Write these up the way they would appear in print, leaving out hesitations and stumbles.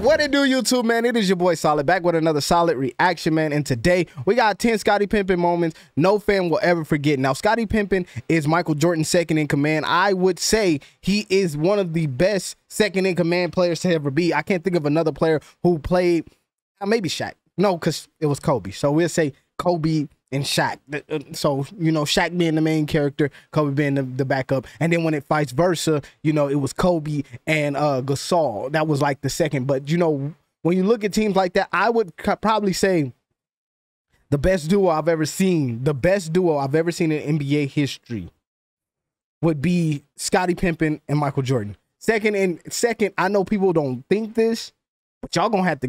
What it do, YouTube, man? It is your boy Solid back with another solid reaction, man. And today we got 10 Scottie Pippen moments no fan will ever forget. Now, Scottie Pippen is Michael Jordan's second in command. I would say he is one of the best second in command players to ever be. I can't think of another player who played, maybe Shaq. No, because it was Kobe. So we'll say Kobe and Shaq. So, you know, Shaq being the main character, Kobe being the backup. And then when it vice versa, you know, it was Kobe and Gasol. That was like the second. But, you know, when you look at teams like that, I would probably say the best duo I've ever seen, in NBA history would be Scottie Pippen and Michael Jordan. Second, I know people don't think this, but y'all gonna have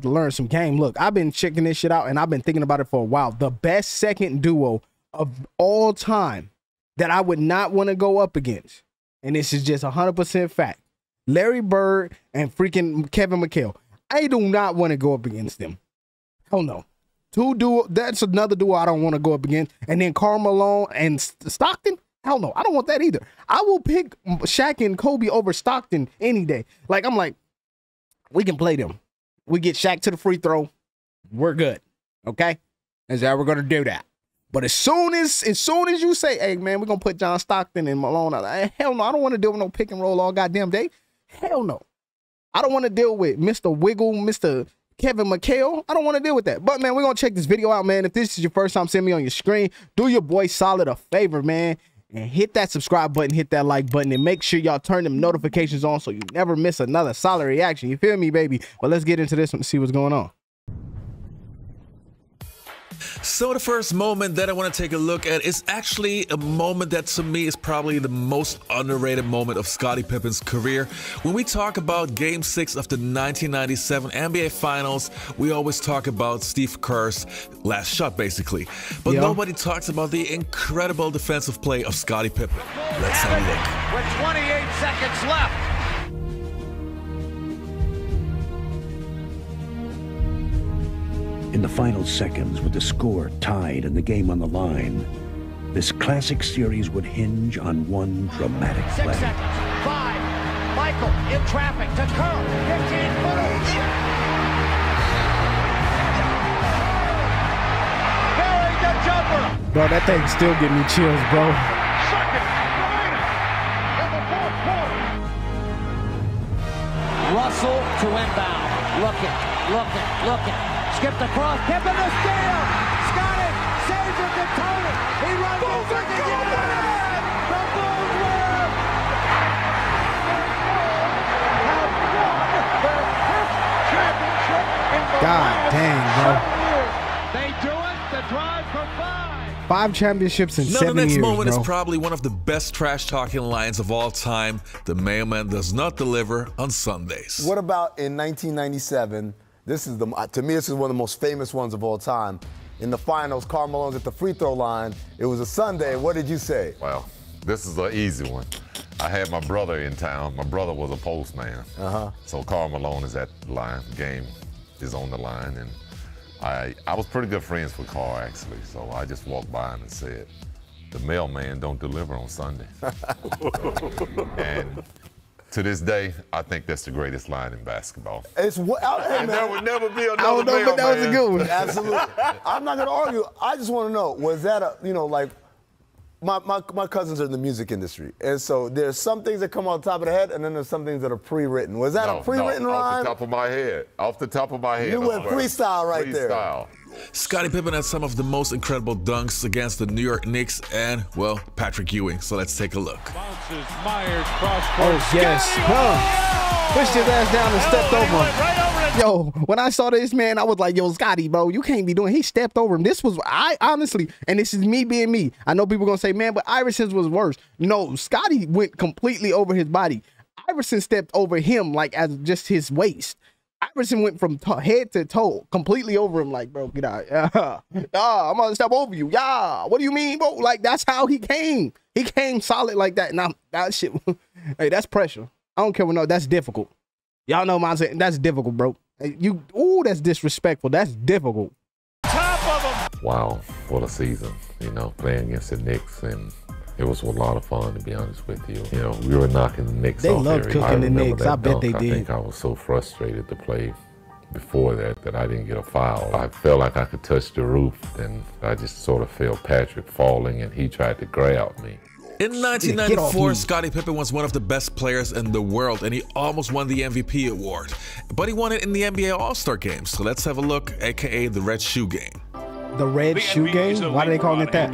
to learn some game. Look, I've been checking this shit out and I've been thinking about it for a while. The best second duo of all time that I would not want to go up against, and this is just 100% fact, Larry Bird and freaking Kevin McHale. I do not want to go up against them. Hell no. That's another duo I don't want to go up against. And then Karl Malone and Stockton. Hell no, I don't want that either. I will pick Shaq and Kobe over Stockton any day. Like, I'm like, we can play them. We get Shaq to the free throw, we're good. Okay? That's how we're gonna do that. But as soon as you say, hey man, we're gonna put John Stockton and Malone out, hell no, I don't want to deal with no pick and roll all goddamn day. Hell no. I don't want to deal with Mr. Wiggle, Mr. Kevin McHale. I don't want to deal with that. But man, we're gonna check this video out, man. If this is your first time seeing me on your screen, do your boy Solid a favor, man, and hit that subscribe button, hit that like button, and make sure y'all turn them notifications on so you never miss another solid reaction. You feel me, baby? Well, let's get into this and see what's going on. So the first moment that I want to take a look at is actually a moment that to me is probably the most underrated moment of Scottie Pippen's career. When we talk about Game 6 of the 1997 NBA Finals, we always talk about Steve Kerr's last shot, basically. But nobody talks about the incredible defensive play of Scottie Pippen. Let's have a look. With 28 seconds left. In the final seconds, with the score tied and the game on the line, this classic series would hinge on one dramatic play. 6 seconds. 5. Michael in traffic to Kerr. 15-footer. Burying the jumper. Bro, that thing still give me chills, bro. Second remaining in the fourth quarter. Russell to inbound. Looking. Skipped across, Pippen the steal! Scottie saves it to Tony! He runs the second again! The Bulls win! Have won their 5th championship in the God dang, bro. They do it to drive for 5. 5 championships in 7 years, Now the next moment bro. is probably one of the best trash-talking lines of all time. The mailman does not deliver on Sundays. What about in 1997? This is to me, this is one of the most famous ones of all time. In the finals, Karl Malone's at the free throw line. It was a Sunday. What did you say? Well, this is an easy one. I had my brother in town. My brother was a postman. So Karl Malone is at the line. The game is on the line. And I was pretty good friends with Karl, actually. So I just walked by him and said, the mailman don't deliver on Sunday. And to this day, I think that's the greatest line in basketball. It's what and there would never be another I don't know, but that was a good one. Absolutely. I'm not going to argue. I just want to know, was that a, you know, like, my cousins are in the music industry, and so there's some things that come off the top of the head, and then there's some things that are pre-written. Was that a pre-written rhyme? Off the top of my head. Off the top of my head. You went freestyle right there. Freestyle. Scottie Pippen had some of the most incredible dunks against the New York Knicks and, well, Patrick Ewing. So let's take a look. Bounces Myers cross-court. Oh, yes. Pushed his ass down and stepped over him. Yo, when I saw this, man, I was like, yo, Scottie, bro, you can't be doing. He stepped over him. This was, I honestly, and this is me being me. I know people going to say, man, but Iverson's was worse. No, Scottie went completely over his body. Iverson stepped over him like as just his waist. Iverson went from head to toe, completely over him, like, bro, get out. I'm gonna step over you. Yeah, what do you mean, bro? Like, that's how he came. He came solid like that. Now, that shit, hey, that's pressure. I don't care what, no, that's difficult. Y'all know my saying, that's difficult, bro. Ooh, that's disrespectful. That's difficult. Top of him. Wow, what a season, you know, playing against the Knicks and It was a lot of fun, to be honest with you. You know, we were knocking the Knicks They off loved every cooking the Knicks. I bet dunk. they I did. think I was so frustrated to play before that I didn't get a foul. I felt like I could touch the roof, and I just sort of felt Patrick falling, and he tried to grab me. In 1994, Scottie Pippen was one of the best players in the world, and he almost won the MVP award. But he won it in the NBA All-Star Game. So let's have a look, aka the Red Shoe Game. The Red Shoe Game? Why do they call it that?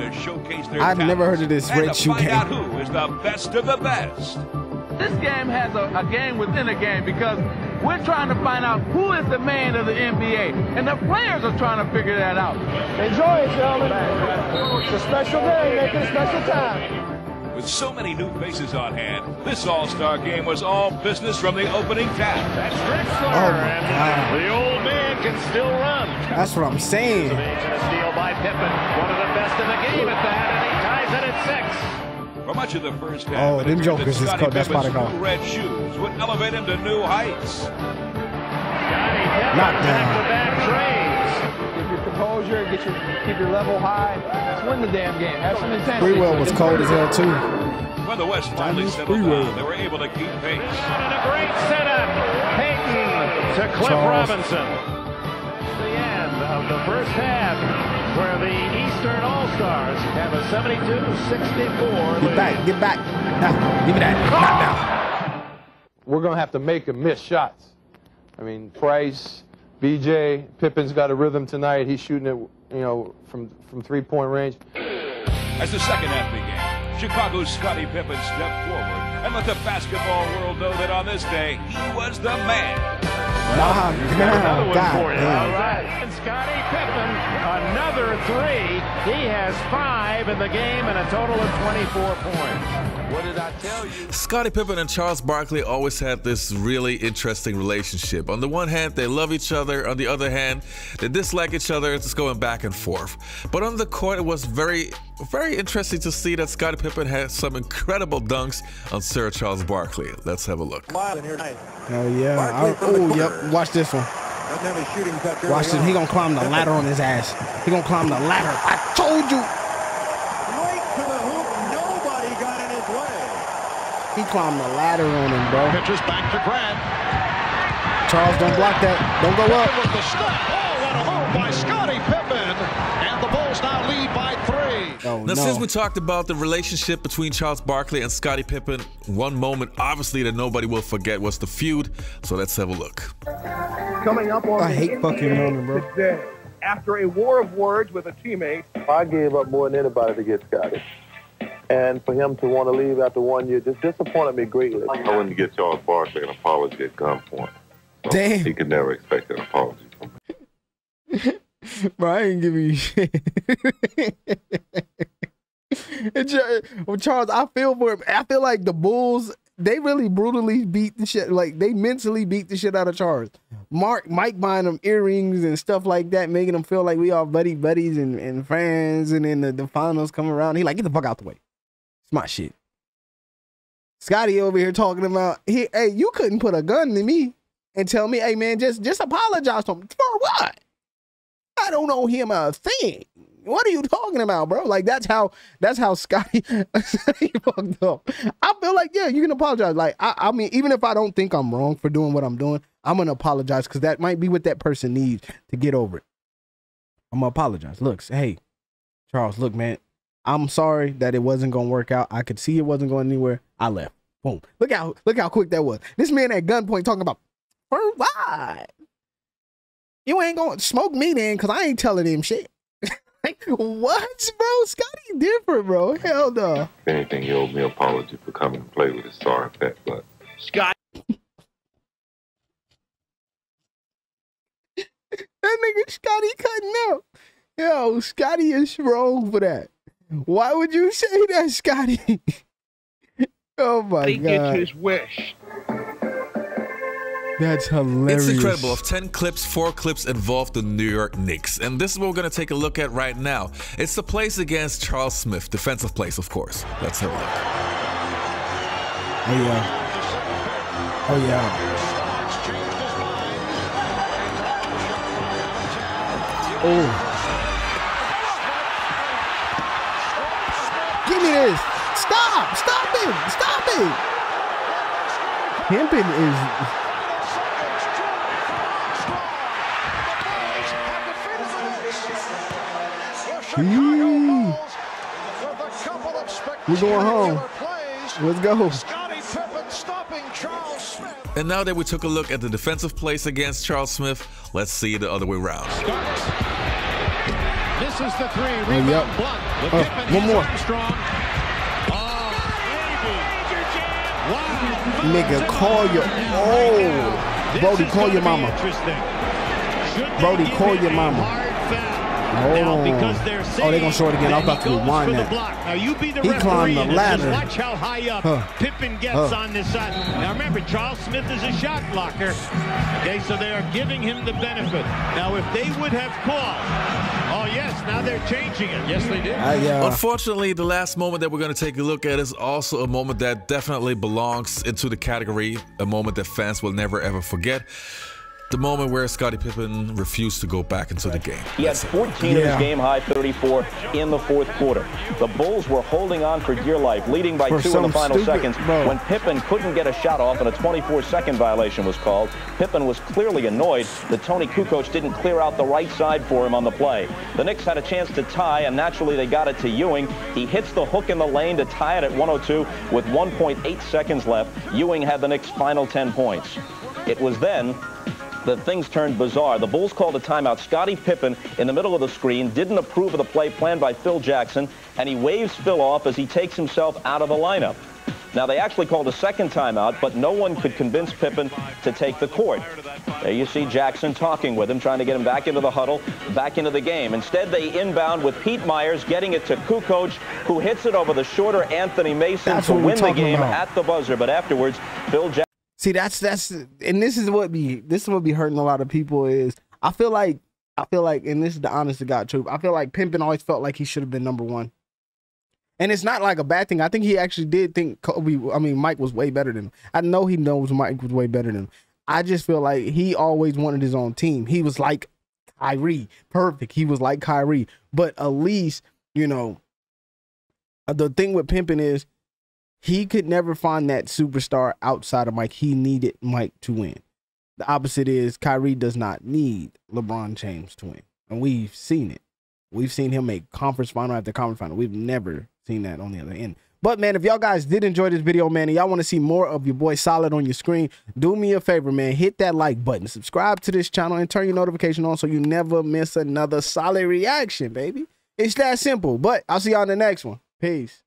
I've never heard of this Red Shoe Game. Out who is the best of the best. This game has a game within a game because we're trying to find out who is the man of the NBA, and the players are trying to figure that out. Enjoy it, gentlemen. It's a special day, make it a special time. With so many new faces on hand, this All-Star Game was all business from the opening tap. That's Drexler, and the old man can still run. That's what I'm saying. And a steal by Pippen, one of the best in the game at that, and he ties it at 6. For much of the first half, oh, them jokers is called. That's why they call. Red shoes would elevate him to new heights. Scottie Pippen, back-to-back trades. Get your composure, keep your level high. Let's win the damn game. Have some intensity. Freewell was cold as hell too. When the West finally settled down, they were able to keep pace. And a great setup. Payton to Cliff Robinson. The end of the first half, where the Eastern All-Stars have a 72-64 lead. Get back. Now, give me that. Not now. We're going to have to make him miss shots. I mean, Price, BJ, Pippen's got a rhythm tonight. He's shooting it, you know, from three-point range. As the second half began, Chicago's Scottie Pippen stepped forward and let the basketball world know that on this day, he was the man. Another one God for you. damn. All right. And Scottie Pippen, another 3. He has 5 in the game and a total of 24 points. What did I tell you? Scottie Pippen and Charles Barkley always had this really interesting relationship. On the one hand, they love each other. On the other hand, they dislike each other. It's going back and forth. But on the court, it was very, very interesting to see that Scottie Pippen had some incredible dunks on Sir Charles Barkley. Let's have a look. Hell yeah. Oh, yep. Watch this one. Watch this. He gonna climb the ladder on his ass. He gonna climb the ladder. I told you. Right to the hoop. Nobody got in his way. He climbed the ladder on him, bro. Pitches back to Grant. Charles, don't block that. Don't go up. With the step. Oh, what a move by Scottie Pippen. And the Bulls now lead by 3. Oh, Now, since we talked about the relationship between Charles Barkley and Scottie Pippen, one moment, obviously, that nobody will forget was the feud. So let's have a look. Coming up on I hate fucking moment, bro. today, after a war of words with a teammate. I gave up more than anybody to get Scottie. And for him to want to leave after 1 year just disappointed me greatly. I wouldn't get Charles Barkley an apology at gunpoint. So Damn. He could never expect an apology from me. Bro, I ain't giving you shit. Well, Charles, I feel for him. I feel like the Bulls, they really brutally beat the shit. Like, they mentally beat the shit out of Charles. Mike buying them earrings and stuff like that, making them feel like we all buddies and friends. And then the finals come around. He like, get the fuck out the way. It's my shit. Scottie over here talking about, hey, you couldn't put a gun to me and tell me, hey, man, just apologize to him. For what? I don't owe him a thing. What are you talking about, bro? Like, that's how Scottie fucked up. I feel like, yeah, you can apologize. Like, I mean, even if I don't think I'm wrong for doing what I'm doing, I'm going to apologize because that might be what that person needs to get over it. I'm going to apologize. Look, hey, Charles, look, man, I'm sorry that it wasn't going to work out. I could see it wasn't going anywhere. I left. Boom. Look how quick that was. This man at gunpoint talking about, for what? You ain't going to smoke me then because I ain't telling him shit. Like, what, bro? Scottie different, bro. Hell no. If anything, he owed me an apology for coming to play with his sorry fat butt. Scott. That nigga Scottie cutting up. Yo, Scottie is wrong for that. Why would you say that, Scottie? Oh my God. He gets his wish. That's hilarious. It's incredible. Of 10 clips, 4 clips involved the New York Knicks. And this is what we're going to take a look at right now. It's the plays against Charles Smith. Defensive plays, of course. Let's have a look. Oh, yeah. Oh, yeah. Oh. Give me this. Pippen is. We're going home. Let's go. And now that we took a look at the defensive plays against Charles Smith, let's see the other way around. This is the three. Rebound block. One more. Nigga, call your. Oh. Brody, call your mama. Brody, call your mama. Oh, they're going to show it again. I'm about to rewind that. Now you be the he climbed the ladder. Watch how high up Pippen gets on this side. Now remember, Charles Smith is a shot blocker. Okay, so they are giving him the benefit. Now if they would have called, oh yes, now they're changing it. Yes, they did. Unfortunately, the last moment that we're going to take a look at is also a moment that definitely belongs into the category, a moment that fans will never ever forget. The moment where Scottie Pippen refused to go back into the game. He had 14 of his game-high 34 in the fourth quarter. The Bulls were holding on for dear life, leading by 2 in the final seconds when Pippen couldn't get a shot off and a 24-second violation was called. Pippen was clearly annoyed that Tony Kukoc didn't clear out the right side for him on the play. The Knicks had a chance to tie, and naturally they got it to Ewing. He hits the hook in the lane to tie it at 102 with 1.8 seconds left. Ewing had the Knicks' final 10 points. It was then that things turned bizarre. The Bulls called a timeout. Scottie Pippen, in the middle of the screen, didn't approve of the play planned by Phil Jackson, and he waves Phil off as he takes himself out of the lineup. Now, they actually called a second timeout, but no one could convince Pippen to take the court. There you see Jackson talking with him, trying to get him back into the huddle, back into the game. Instead, they inbound with Pete Myers getting it to Kukoc, who hits it over the shorter Anthony Mason to win the game at the buzzer. But afterwards, Phil Jackson. See, that's and this is what be hurting a lot of people is I feel like, and this is the honest to God truth, I feel like Pippen always felt like he should have been #1. And it's not like a bad thing. I think he actually did think Mike was way better than him. I know he knows Mike was way better than him. I just feel like he always wanted his own team. He was like Kyrie. Perfect. He was like Kyrie. But at least, you know, the thing with Pippen is he could never find that superstar outside of Mike. He needed Mike to win. The opposite is Kyrie does not need LeBron James to win. And we've seen it. We've seen him make conference final after conference final. We've never seen that on the other end. But, man, if y'all guys did enjoy this video, man, and y'all want to see more of your boy Solid on your screen, do me a favor, man. Hit that like button. Subscribe to this channel and turn your notification on so you never miss another Solid reaction, baby. It's that simple. But I'll see y'all in the next one. Peace.